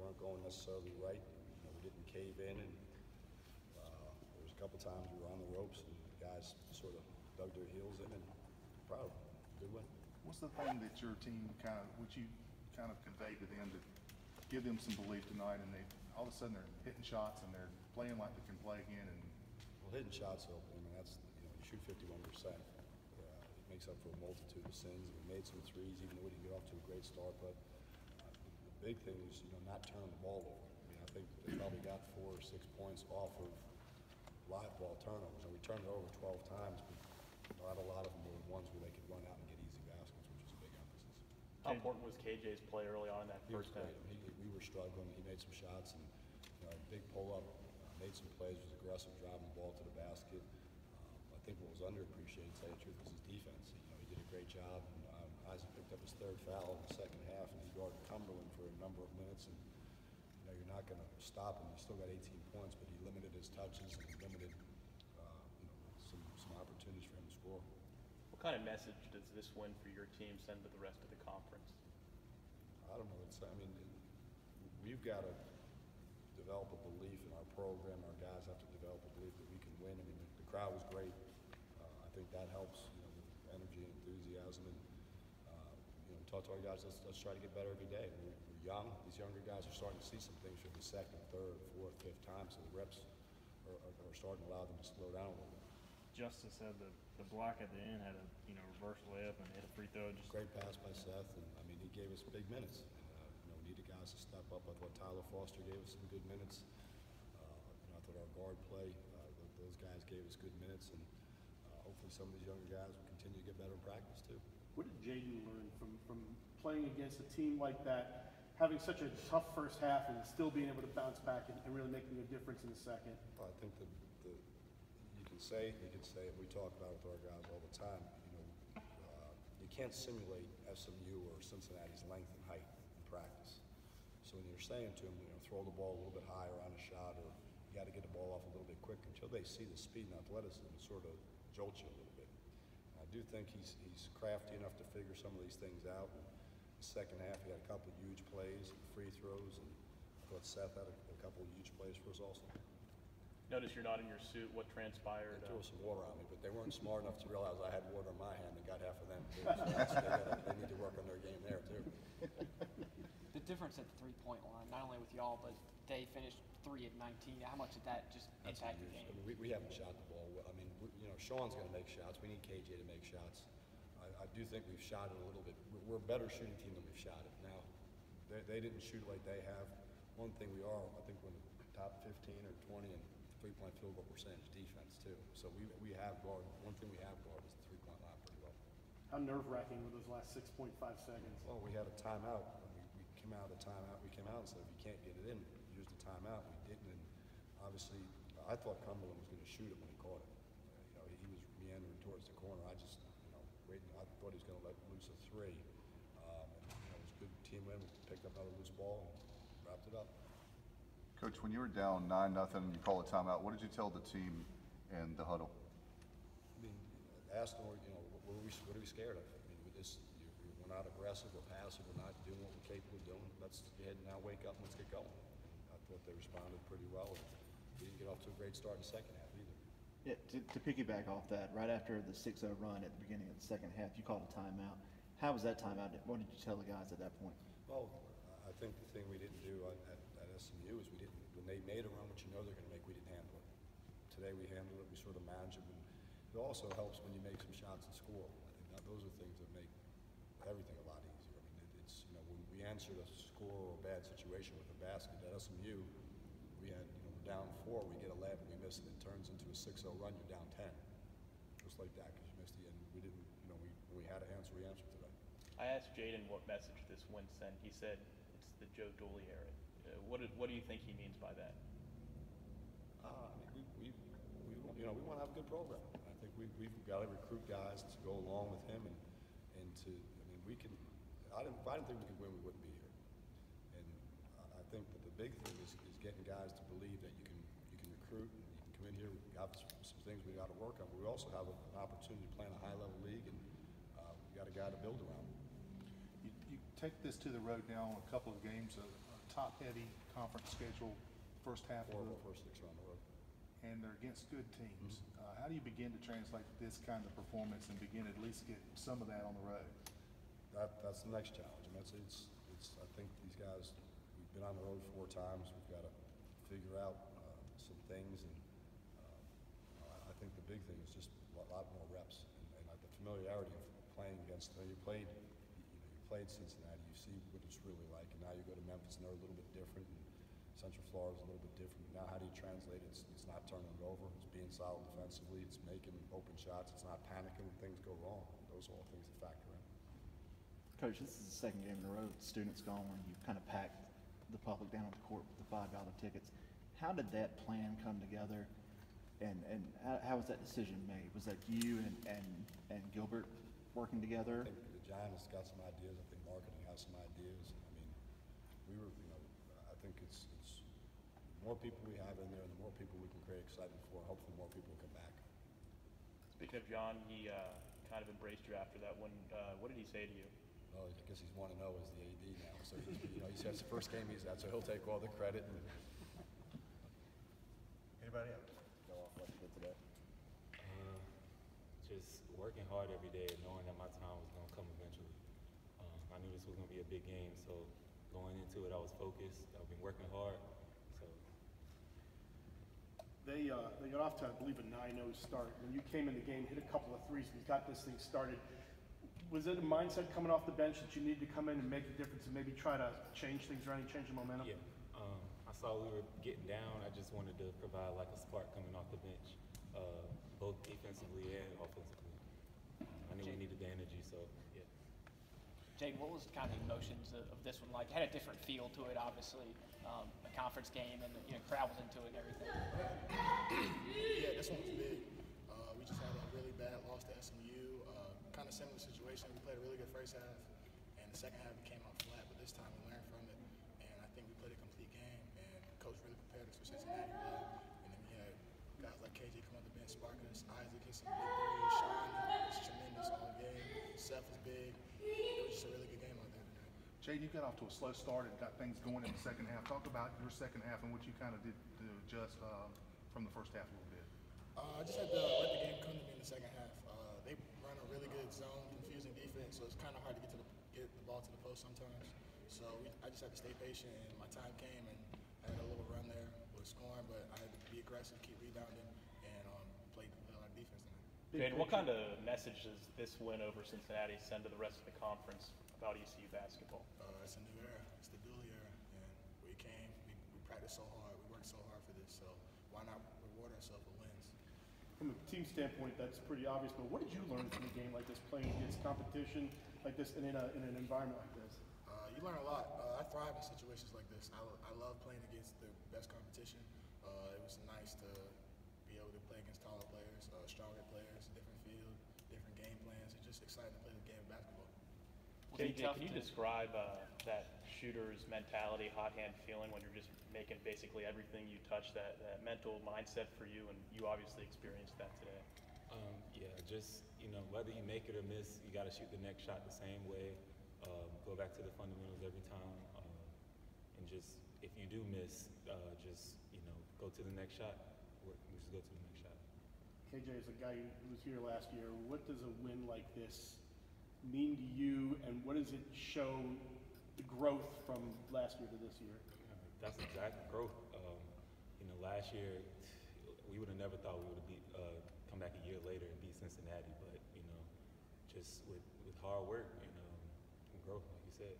weren't going necessarily right. We didn't cave in, and there was a couple times we were on the ropes, and the guys sort of dug their heels in, and proud of them. Good win. What's the thing that your team which you kind of conveyed to them to give them some belief tonight, and they all of a sudden they're hitting shots and they're playing like they can play again? And well, hitting shots, though, I mean, that's, you shoot 51%. It makes up for a multitude of sins. We made some threes, even though we didn't get off to a great start. But the big thing is, not turning the ball over. I mean, I think they probably got 4 or 6 points off of live ball turnovers, and we turned it over 12 times. But not a lot of them were ones where they could run out and get easy baskets, which is a big emphasis. How important was KJ's play early on in that first half? We were struggling. He made some shots, and big pull-up, made some plays, was aggressive, driving the ball to the basket. I think what was underappreciated, to tell you the truth, was his defense. He did a great job. And, Isaac picked up his 3rd foul in the second half, and he guarded Cumberland for a number of minutes. And you're not going to stop him. He still got 18 points, but he limited his touches and he limited some opportunities for him to score. What kind of message does this win for your team send to the rest of the conference? I don't know. We've got to develop a belief in our program. Our guys have to develop a belief that we can win. The crowd was great. I think that helps, with energy and enthusiasm. And we talk to our guys, let's try to get better every day. We're young. These younger guys are starting to see some things for the 2nd, 3rd, 4th, 5th time, so the reps are starting to allow them to slow down a little bit. Justin said the block at the end had a reverse layup and hit a free throw. Great pass by Seth, and he gave us big minutes. We needed guys to step up. I thought Tyler Foster gave us some good minutes. I thought our guard play, those guys gave us good minutes, and hopefully some of these younger guys will continue to get better in practice too. What did Jayden learn from playing against a team like that, having such a tough first half and still being able to bounce back and really making a difference in the second? Well, I think you can say it. We talk about it with our guys all the time. You can't simulate SMU or Cincinnati's length and height in practice. So when you're saying to them, throw the ball a little bit higher on a shot, or you got to get the ball off a little bit quicker, until they see the speed and athleticism, it sort of jolts you a little bit. I do think he's crafty enough to figure some of these things out. In the second half, he had a couple of huge plays, free throws, and I thought Seth had a couple of huge plays for us also. Notice you're not in your suit. What transpired? They threw some water on me, but they weren't smart enough to realize I had water in my hand and got half of them too. So they need to work on their game there too. The difference at the 3-point line, not only with y'all, but they finished 3 at 19. How much did that just impact the game? We haven't shot the ball well. Sean's going to make shots. We need KJ to make shots. I do think we've shot it a little bit. We're a better shooting team than we've shot it. Now, they didn't shoot it like they have. One thing we are, I think, we're in the top 15 or 20 in three-point field goal percentage defense too. So we have guarded. One thing we have guarded is the 3-point line pretty well. How nerve-wracking were those last 6.5 seconds? Well, we had a timeout. We came out of the timeout. We came out and said, if you can't get it in, use the timeout. We didn't, and obviously, I thought Cumberland was going to shoot it when he caught it. He was meandering towards the corner. I just, waiting. I thought he was going to let loose a 3. It was a good team win. We picked up another loose ball and wrapped it up. Coach, when you were down 9-0, you call a timeout. What did you tell the team in the huddle? Ask them, what are we scared of? We're not aggressive or passive. We're not doing what we're capable of doing. Let's go ahead and now wake up and let's get going. I thought they responded pretty well. We didn't get off to a great start in the second half either. Yeah, to piggyback off that, right after the 6-0 run at the beginning of the second half, you called a timeout. How was that timeout? What did you tell the guys at that point? Well, I think the thing we didn't do at SMU is when they made a run, which they're going to make, we didn't handle it. Today we handled it. We sort of managed it. It also helps when you make some shots and score. I think those are things that make everything a lot easier. It's when we answered a score or a bad situation with a basket at SMU, we had we're down 4, we get 11, we miss it. It turns into a 6-0 run. You're down 10, just like that because you missed the end. We didn't. We had to answer. We answered today. I asked Jayden what message this win sent. He said it's the Joe Dooley era. What do you think he means by that? We want to have a good program. I think we've got to recruit guys to go along with him and to. We can. If I didn't think we could win, we wouldn't be here. And I think that the big thing is getting guys to believe that you can recruit and you can come in here. We got some things we got to work on, but we also have an opportunity to play in a high-level league, and we got a guy to build around. You take this to the road now on a couple of games, a top-heavy conference schedule, first half of Horrible the, first 6 on the road. and they're against good teams. How do you begin to translate this kind of performance and begin to at least get some of that on the road? That's the next challenge. I mean, I think these guys, we've been on the road 4 times. We've got to figure out some things, and I think the big thing is just a lot more reps and like the familiarity of playing against. You played Cincinnati. You see what it's really like, and now you go to Memphis, and they're a little bit different. And Central Florida's a little bit different. Now, how do you translate it? It's not turning it over. It's being solid defensively. It's making open shots. It's not panicking when things go wrong. Those are all things that factor in. Coach, this is the second game in a row with students gone. You've kind of packed the public down on the court with the $5 tickets. How did that plan come together, and how was that decision made? Was that you and Gilbert working together? I think the Giants got some ideas. I think marketing has some ideas. I mean, I think it's the more people we have in there, the more people we can create excitement for. Hopefully, more people will come back. Speaking of John, he kind of embraced you after that one. What did he say to you? Well, I guess he's 1-0 as the AD now. So that's the first game he's at, so he'll take all the credit. Anybody else? Go off what you did today. Just working hard every day, knowing that my time was going to come eventually. I knew this was going to be a big game, so going into it, I was focused. I've been working hard, so. They got off to, I believe, a 9-0 start. When you came in the game, hit a couple of threes, and got this thing started. Was it a mindset coming off the bench that you needed to come in and make a difference and maybe try to change things around and change the momentum? Yeah, I saw we were getting down. I just wanted to provide like a spark coming off the bench, both defensively and offensively. I knew we needed the energy, so yeah. Jayden, what was kind of the emotions of this one like? It had a different feel to it, obviously. A conference game, and crowd was into it and everything. Yeah, this one was big. We just had a really bad loss to SMU. Kind of similar situation. We played a really good first half, and the second half we came out flat. But this time we learned from it, and I think we played a complete game. And Coach really prepared us for Cincinnati. And then we had guys like KJ come off the bench, sparking us. Isaac hit some big threes. Sean was tremendous all game. Seth was big. It was just a really good game out there tonight. Jayden, you got off to a slow start and got things going in the second half. Talk about your second half and what you kind of did to adjust from the first half a little bit. I just had to let the game come to me in the second half. They run a really good zone, confusing defense, so it's kind of hard to get the ball to the post sometimes. So I just had to stay patient, and my time came, and I had a little run there with scoring, but I had to be aggressive, keep rebounding, and play defense tonight. Jayden, what kind of message does this win over Cincinnati send to the rest of the conference about ECU basketball? It's a new era. It's the Dooley era, and we practiced so hard, we worked so hard for this, so why not reward ourselves with wins? From a team standpoint, that's pretty obvious, but what did you learn from a game like this, playing against competition like this and in an environment like this? You learn a lot. I thrive in situations like this. I love playing against the best competition. It was nice to be able to play against taller players, stronger players, different field, different game plans. It's just exciting to play the game of basketball. KJ, can you describe that shooter's mentality, hot hand feeling when you're just making basically everything you touch, that mental mindset for you, and you obviously experienced that today? Yeah, just, whether you make it or miss, you got to shoot the next shot the same way. Go back to the fundamentals every time. And just, if you do miss, just, go to the next shot. Just go to the next shot. KJ, as a guy who was here last year, what does a win like this mean to you, and what does it show the growth from last year to this year? That's exact growth. Last year, we would have never thought we would have come back a year later and beat Cincinnati, but, just with hard work, and growth, like you said.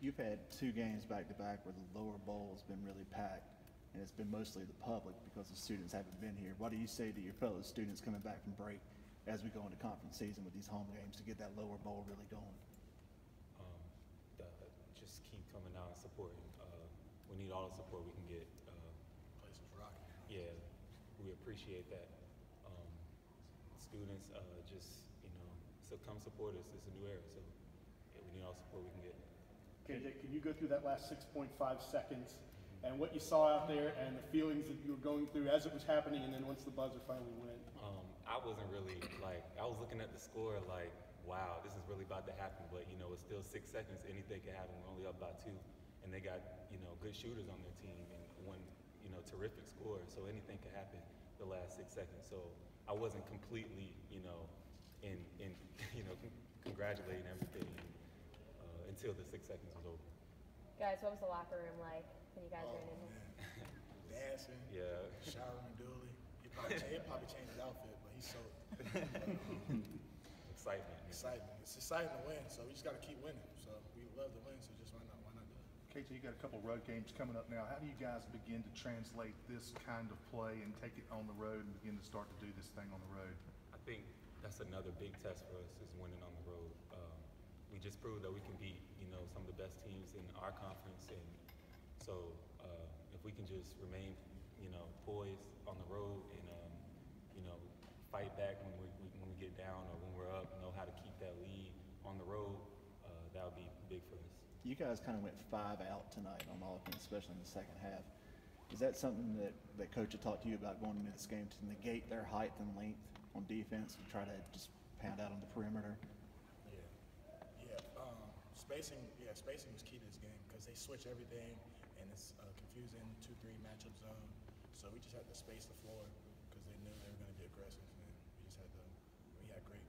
You've had 2 games back-to-back where the lower bowl has been really packed, and it's been mostly the public because the students haven't been here. What do you say to your fellow students coming back from break as we go into conference season with these home games to get that lower bowl really going? Just keep coming out and supporting. We need all the support we can get. Place was rocking. Yeah, we appreciate that. Students, so come support us. It's a new era, so yeah, we need all the support we can get. KJ, can you go through that last 6.5 seconds and what you saw out there and the feelings that you were going through as it was happening, and then once the buzzer finally went? I wasn't really I was looking at the score like, wow, this is really about to happen. But, you know, it's still 6 seconds. Anything can happen. We're only up by 2. And they got, you know, good shooters on their team and one, you know, terrific scorer. So anything can happen the last 6 seconds. So I wasn't completely, you know, in you know, congratulating everything until the 6 seconds was over. Guys, what was the locker room like when you guys ran in? Dancing. Yeah. Showering Dooley. He'll probably change his outfit, but he's so Excitement. exciting. It's exciting to win, so we just got to keep winning. So we love to win, so just why not do it? KJ, you got a couple road games coming up now. How do you guys begin to translate this kind of play and take it on the road and begin to start to do this thing on the road? I think that's another big test for us is winning on the road. We just proved that we can beat, you know, some of the best teams in our conference, and so if we can just remain, you know, poised on the road and you know, fight back when we get down or when we're up, know how to keep that lead on the road, that would be big for us. You guys kind of went 5 out tonight on offense, especially in the second half. Is that something that Coach had talked to you about going into this game to negate their height and length on defense and try to just pound out on the perimeter? Spacing was key to this game because they switch everything and it's confusing 2-3 matchup zone. So we just had to space the floor because they knew they were going to be aggressive, and we had great